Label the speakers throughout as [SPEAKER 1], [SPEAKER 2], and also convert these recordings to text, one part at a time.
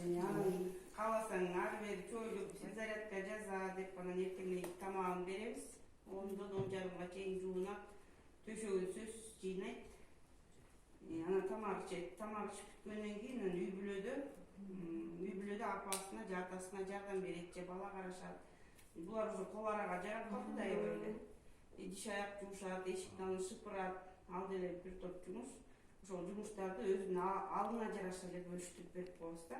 [SPEAKER 1] Анан кааласаң ары бери чойлуп зарядка жаза деп анан эртең тамагын беребиз. 10-дан 10:30 чейин жуунат, төшөгүн сөз жыйнайт. Анан тамак ичет. Тамак ичип бүткөндөн кийин үй бүлөдө апасына же атасына жардам берет же бала карашат. Булар уже кол арага жагат калды да эбеле. Диш аяк жуушат, эшиктен шыпырат, ал деле бир топ жумуш. Ошол жумуштарды өзүнүн алдына жараша эле бөлүштүрүп берип коебуз да.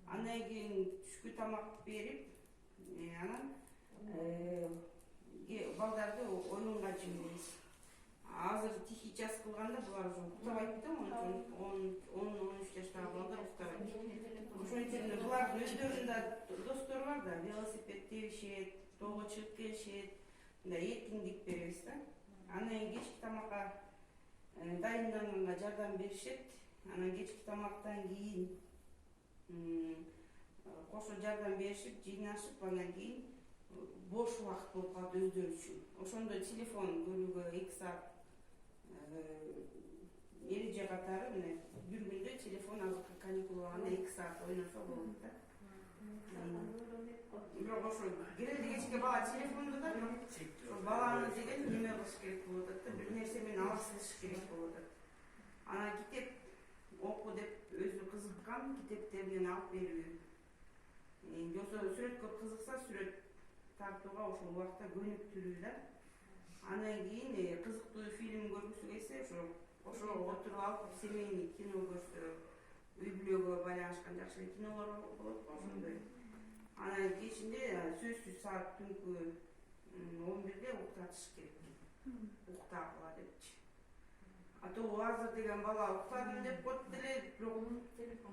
[SPEAKER 1] Андан кийин түшкү тамак берип, анан балдарды оюнга жиберебиз. Азыр тихий час кылганда булар уже уктабайт да, 10-13 жаштагы балдар уктабайт. Ошон үчүн булардын өздөрүнүн да достору бар да, велосипед тебишет, тоого чыгып келишет, мындай эркиндик беребиз да. Анан кечки тамакка дайынданганга жардам беришет. Анан кечки тамактан кийин кошо жардам беришип, жыйнашып, андан кийин бош убакыт болуп калат өздөрү үчүн. Ошондо телефон көрүүгө 2 саат эреже катары мына бир күндө телефон азыркы каникул болгондо 2 саат ойношо болот да. Бирок ошо кирелди кечке бала телефондо да, бирок баланы деген неме кылыш керек болуп атат да, бир нерсе менен алыштырыш керек болуп атат. Анан китеп оку деп өзү кызыккан китептеринен алып берүү. Жоксо сүрөткө кызыкса сүрөт тартууга ошол убакта көнүктүрүү да. Андан кийин кызыктуу фильм көргүсү келсе, ошо отуруп алып семейный кино көрсө, үй бүлөгө байланышкан жакшы кинолор болот го ошондой. Анан кечинде сөзсүз саат түнкү 11-де уктатыш керек. Уктагыла депчи. А то азыр деген бала уктадым деп коет деле, бирок телефон